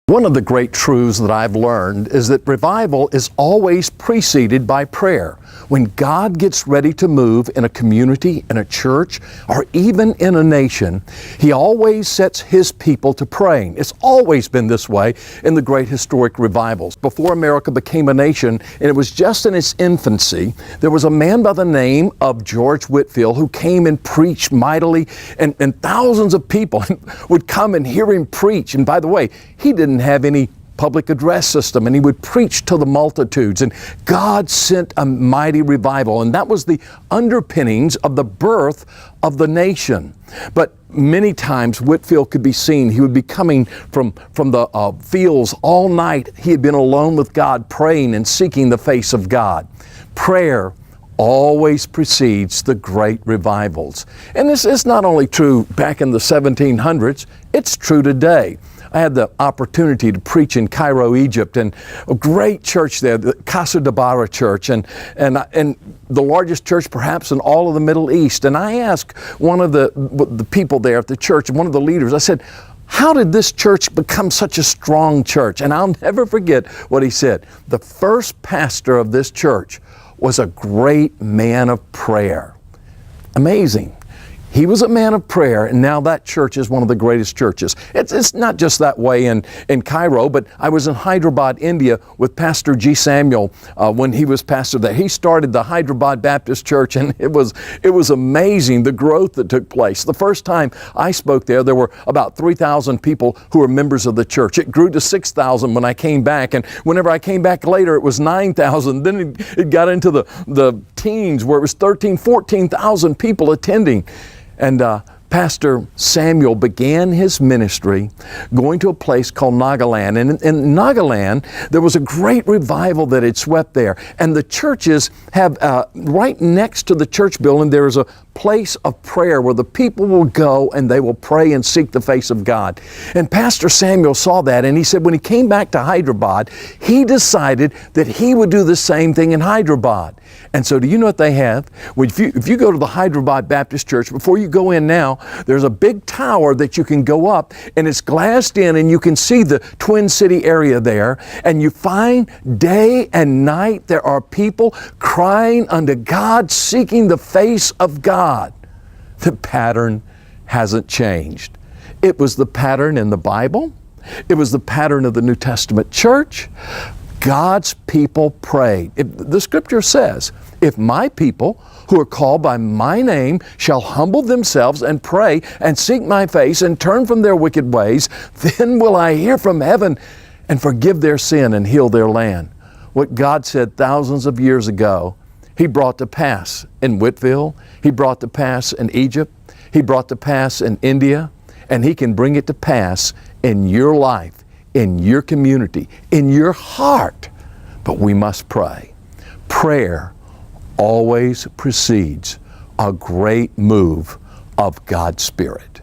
One of the great truths that I've learned is that revival is always preceded by prayer. When God gets ready to move in a community, in a church, or even in a nation, He always sets His people to praying. It's always been this way in the great historic revivals. Before America became a nation, and it was just in its infancy, there was a man by the name of George Whitefield who came and preached mightily, and thousands of people would come and hear him preach. And by the way, he didn't have any public address system, and he would preach to the multitudes, and God sent a mighty revival, and that was the underpinnings of the birth of the nation. But many times Whitefield could be seen, he would be coming from the fields all night. He had been alone with God, praying and seeking the face of God. Prayer always precedes the great revivals. And this is not only true back in the 1700s, it's true today. I had the opportunity to preach in Cairo, Egypt, and a great church there, the Casa Dabara Church, and the largest church perhaps in all of the Middle East. And I asked one of the people there at the church, and one of the leaders, I said, "How did this church become such a strong church?" And I'll never forget what he said. The first pastor of this church was a great man of prayer. Amazing. He was a man of prayer, and now that church is one of the greatest churches. It's not just that way in Cairo, but I was in Hyderabad, India with Pastor G. Samuel when he was pastor there. He started the Hyderabad Baptist Church, and it was amazing the growth that took place. The first time I spoke there were about 3,000 people who were members of the church. It grew to 6,000 when I came back, and whenever I came back later, it was 9,000. Then it got into the teens where it was 13,000, 14,000 people attending. And Pastor Samuel began his ministry going to a place called Nagaland. And in Nagaland, there was a great revival that had swept there. And the churches have, right next to the church building, there is a place of prayer where the people will go and they will pray and seek the face of God. And Pastor Samuel saw that, and he said when he came back to Hyderabad, he decided that he would do the same thing in Hyderabad. And so do you know what they have? Well, if you go to the Hyderabad Baptist Church, before you go in now, there's a big tower that you can go up, and it's glassed in, and you can see the Twin City area there. And you find day and night there are people crying unto God, seeking the face of God. The pattern hasn't changed. It was the pattern in the Bible. It was the pattern of the New Testament church. God's people prayed. The scripture says, "If my people who are called by my name shall humble themselves and pray and seek my face and turn from their wicked ways, then will I hear from heaven and forgive their sin and heal their land." What God said thousands of years ago, He brought to pass in Whitefield. He brought to pass in Egypt. He brought to pass in India. And He can bring it to pass in your life, in your community, in your heart. But we must pray. Prayer always precedes a great move of God's Spirit.